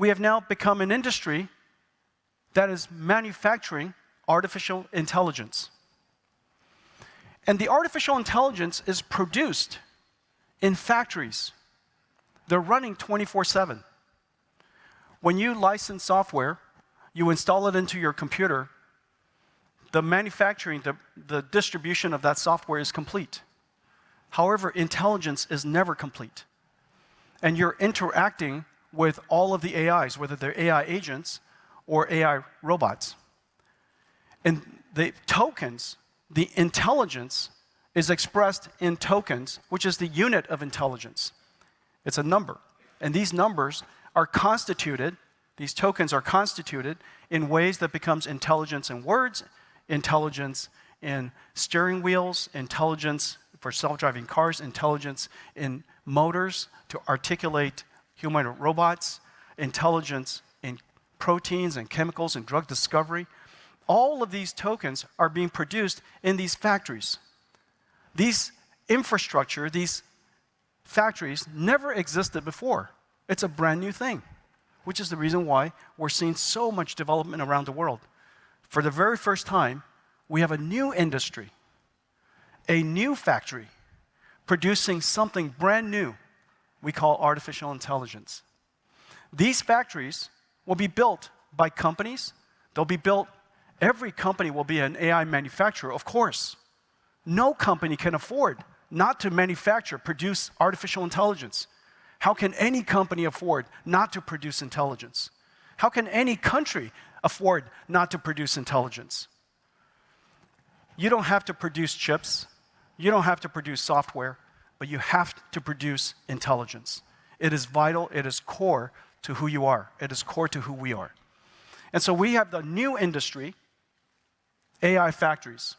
we have now become an industry that is manufacturing artificial intelligence. And the artificial intelligence is produced in factories. They're running 24/7. When you license software, you install it into your computer, the manufacturing, the distribution of that software is complete. However, intelligence is never complete. And you're interacting with all of the AIs, whether they're AI agents or AI robots. And the tokens, the intelligence, is expressed in tokens, which is the unit of intelligence. It's a number. And these numbers are constituted, these tokens are constituted in ways that becomes intelligence in words, intelligence in steering wheels, intelligence for self-driving cars, intelligence in motors to articulate humanoid robots, intelligence in proteins and chemicals and drug discovery. All of these tokens are being produced in these factories. These infrastructure, these factories never existed before. It's a brand new thing, which is the reason why we're seeing so much development around the world. For the very first time, we have a new industry, a new factory, producing something brand new we call artificial intelligence. These factories will be built by companies. They'll be built, every company will be an AI manufacturer, of course. No company can afford not to manufacture, produce artificial intelligence. How can any company afford not to produce intelligence? How can any country afford not to produce intelligence? You don't have to produce chips. You don't have to produce software, but you have to produce intelligence. It is vital. It is core to who you are. It is core to who we are. And so we have the new industry, AI factories.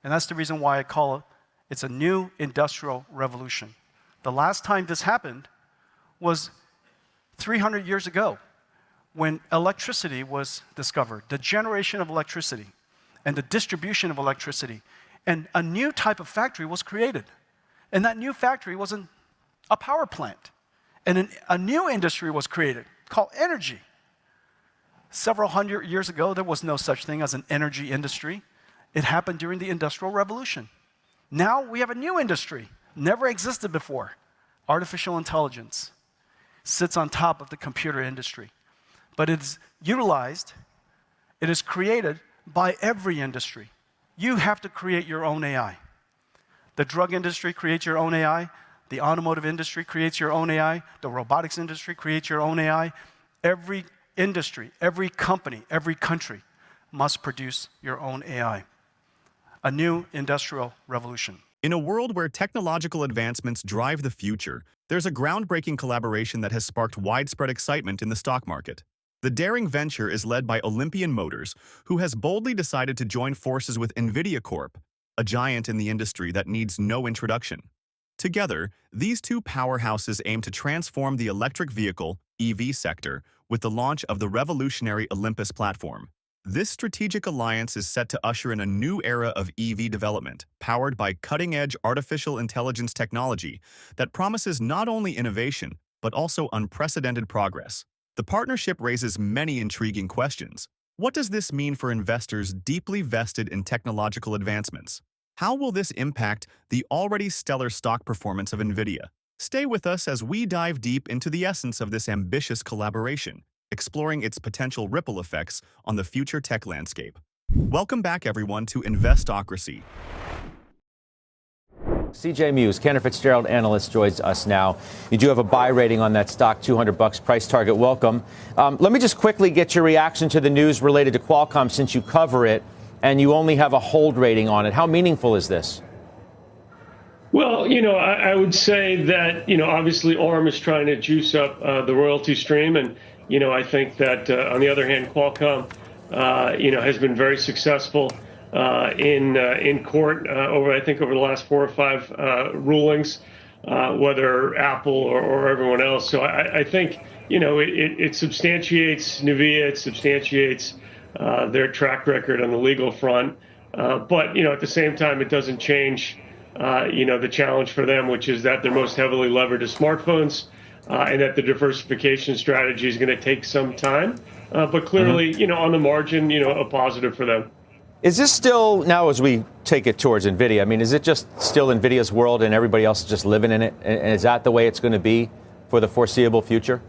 And that's the reason why I call it's a new industrial revolution. The last time this happened was 300 years ago when electricity was discovered, the generation of electricity and the distribution of electricity. And a new type of factory was created. And that new factory was a power plant. And a new industry was created called energy. Several hundred years ago, there was no such thing as an energy industry. It happened during the Industrial Revolution. Now we have a new industry, never existed before. Artificial intelligence sits on top of the computer industry. But it's utilized, it is created by every industry. You have to create your own AI. The drug industry creates your own AI. The automotive industry creates your own AI. The robotics industry creates your own AI. Every industry, every company, every country must produce your own AI. A new industrial revolution. In a world where technological advancements drive the future, there's a groundbreaking collaboration that has sparked widespread excitement in the stock market. The daring venture is led by Olympian Motors, who has boldly decided to join forces with Nvidia Corp, a giant in the industry that needs no introduction. Together, these two powerhouses aim to transform the electric vehicle (EV) sector with the launch of the revolutionary Olympus platform. This strategic alliance is set to usher in a new era of EV development, powered by cutting-edge artificial intelligence technology that promises not only innovation, but also unprecedented progress. The partnership raises many intriguing questions. What does this mean for investors deeply vested in technological advancements? How will this impact the already stellar stock performance of Nvidia? Stay with us as we dive deep into the essence of this ambitious collaboration, exploring its potential ripple effects on the future tech landscape. Welcome back, everyone, to Investocracy. CJ Muse, Cantor Fitzgerald analyst, joins us now. You do have a buy rating on that stock, $200 price target. Welcome. Let me just quickly get your reaction to the news related to Qualcomm, since you cover it and you only have a hold rating on it. How meaningful is this? Well, I would say that, obviously ARM is trying to juice up the royalty stream. And, I think that, on the other hand, Qualcomm, has been very successful in court over the last 4 or 5 rulings, whether Apple or everyone else. So I think, it substantiates NVIDIA, it substantiates their track record on the legal front. But, at the same time, it doesn't change, the challenge for them, which is that they're most heavily levered to smartphones. and that the diversification strategy is going to take some time. But clearly, on the margin, a positive for them. Is this still, now as we take it towards NVIDIA, I mean, is it just still NVIDIA's world and everybody else is just living in it? And is that the way it's going to be for the foreseeable future?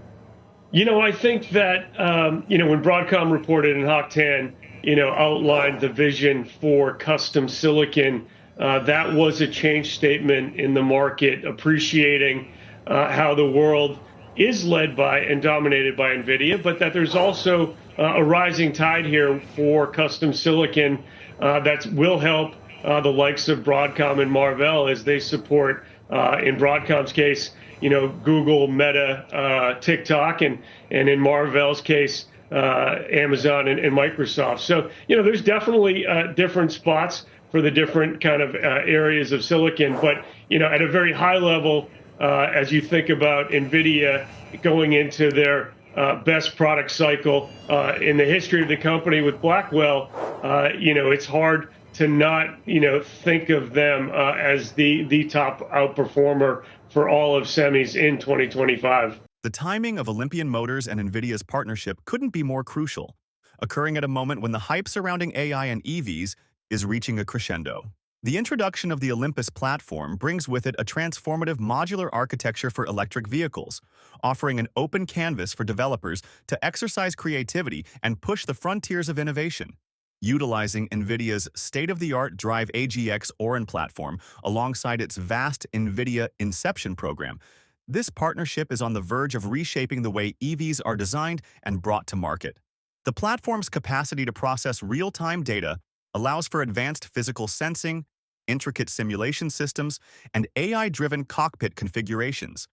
I think that, when Broadcom reported and Hock Tan, outlined the vision for custom silicon, that was a change statement in the market, appreciating how the world is led by and dominated by NVIDIA, but that there's also a rising tide here for custom silicon that will help the likes of Broadcom and Marvell as they support, in Broadcom's case, Google, Meta, TikTok, and in Marvell's case, Amazon and Microsoft. So, there's definitely different spots for the different kind of areas of silicon. But, at a very high level, as you think about NVIDIA going into their best product cycle in the history of the company with Blackwell, it's hard to not, think of them as the top outperformer for all of semis in 2025. The timing of Olympian Motors and Nvidia's partnership couldn't be more crucial, occurring at a moment when the hype surrounding AI and EVs is reaching a crescendo. The introduction of the Olympus platform brings with it a transformative modular architecture for electric vehicles, offering an open canvas for developers to exercise creativity and push the frontiers of innovation. Utilizing NVIDIA's state-of-the-art Drive AGX Orin platform alongside its vast NVIDIA Inception program, this partnership is on the verge of reshaping the way EVs are designed and brought to market. The platform's capacity to process real-time data allows for advanced physical sensing, intricate simulation systems, and AI-driven cockpit configurations,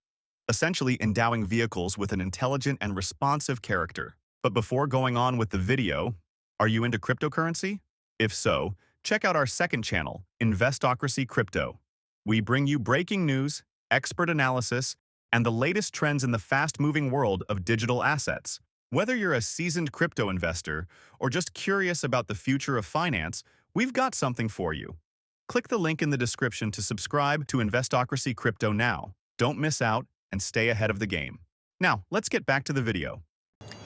essentially endowing vehicles with an intelligent and responsive character. But before going on with the video, are you into cryptocurrency? If so, check out our second channel, Investocracy Crypto. We bring you breaking news, expert analysis, and the latest trends in the fast-moving world of digital assets. Whether you're a seasoned crypto investor or just curious about the future of finance, we've got something for you. Click the link in the description to subscribe to Investocracy Crypto now. Don't miss out and stay ahead of the game. Now, let's get back to the video.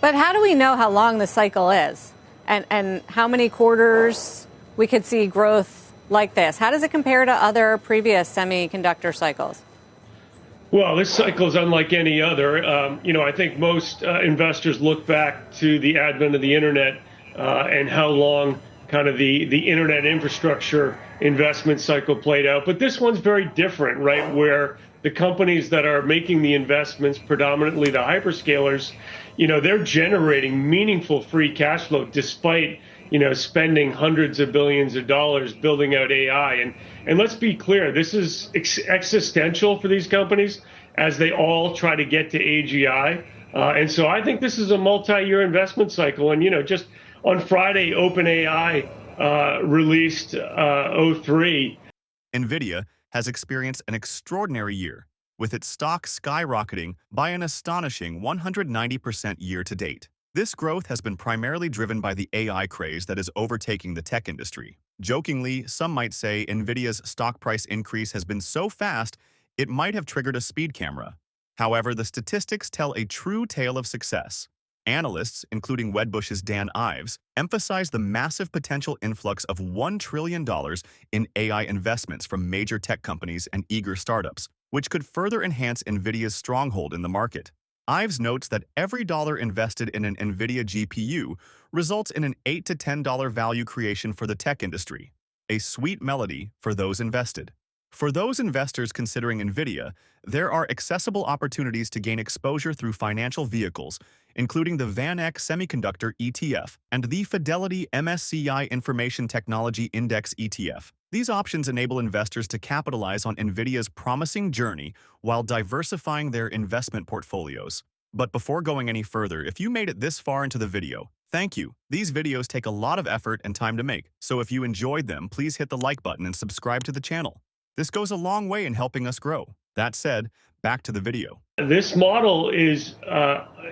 But how do we know how long the cycle is and how many quarters we could see growth like this? How does it compare to other previous semiconductor cycles? Well, this cycle is unlike any other. I think most investors look back to the advent of the internet and how long kind of the internet infrastructure investment cycle played out. But this one's very different, right? Where the companies that are making the investments, predominantly the hyperscalers, they're generating meaningful free cash flow despite spending hundreds of billions of dollars building out AI. And let's be clear, this is existential for these companies as they all try to get to AGI. And so I think this is a multi-year investment cycle. And, just on Friday, OpenAI released O3. NVIDIA has experienced an extraordinary year, with its stock skyrocketing by an astonishing 190% year to date. This growth has been primarily driven by the AI craze that is overtaking the tech industry. Jokingly, some might say NVIDIA's stock price increase has been so fast, it might have triggered a speed camera. However, the statistics tell a true tale of success. Analysts, including Wedbush's Dan Ives, emphasize the massive potential influx of $1 trillion in AI investments from major tech companies and eager startups, which could further enhance NVIDIA's stronghold in the market. Ives notes that every dollar invested in an NVIDIA GPU results in an $8 to $10 value creation for the tech industry, a sweet melody for those invested. For those investors considering NVIDIA, there are accessible opportunities to gain exposure through financial vehicles, including the VanEck Semiconductor ETF and the Fidelity MSCI Information Technology Index ETF. These options enable investors to capitalize on NVIDIA's promising journey while diversifying their investment portfolios. But before going any further, if you made it this far into the video, thank you. These videos take a lot of effort and time to make, so if you enjoyed them, please hit the like button and subscribe to the channel. This goes a long way in helping us grow. That said, back to the video. This model is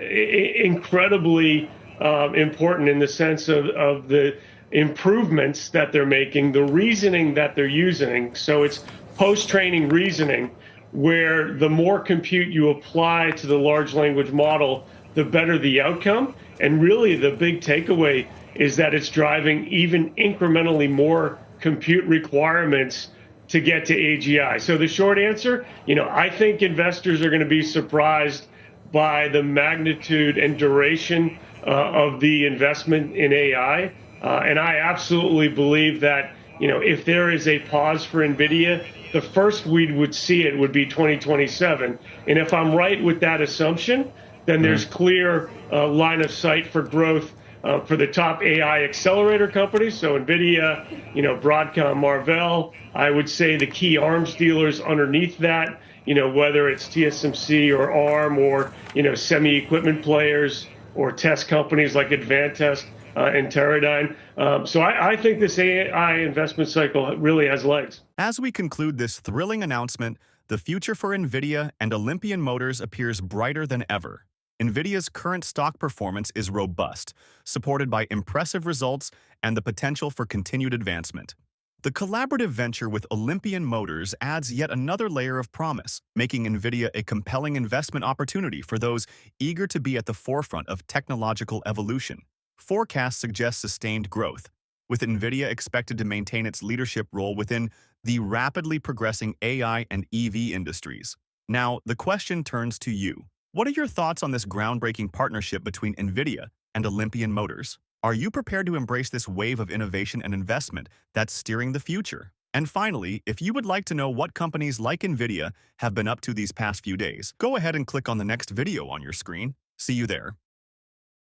incredibly important in the sense of the improvements that they're making, the reasoning that they're using. So it's post-training reasoning where the more compute you apply to the large language model, the better the outcome. And really the big takeaway is that it's driving even incrementally more compute requirements to get to AGI. So the short answer, I think investors are going to be surprised by the magnitude and duration of the investment in AI. And I absolutely believe that, if there is a pause for NVIDIA, the first we would see it would be 2027. And if I'm right with that assumption, then there's clear line of sight for growth for the top AI accelerator companies. So NVIDIA, Broadcom, Marvell. I would say the key ARMS dealers underneath that, whether it's TSMC or ARM or, semi-equipment players or test companies like Advantest and Teradyne. So I think this AI investment cycle really has legs. As we conclude this thrilling announcement, the future for Nvidia and Olympian Motors appears brighter than ever. Nvidia's current stock performance is robust, supported by impressive results and the potential for continued advancement. The collaborative venture with Olympian Motors adds yet another layer of promise, making Nvidia a compelling investment opportunity for those eager to be at the forefront of technological evolution. Forecasts suggest sustained growth, with Nvidia expected to maintain its leadership role within the rapidly progressing AI and EV industries. Now, the question turns to you. What are your thoughts on this groundbreaking partnership between Nvidia and Olympian Motors? Are you prepared to embrace this wave of innovation and investment that's steering the future? And finally, if you would like to know what companies like Nvidia have been up to these past few days, go ahead and click on the next video on your screen. See you there.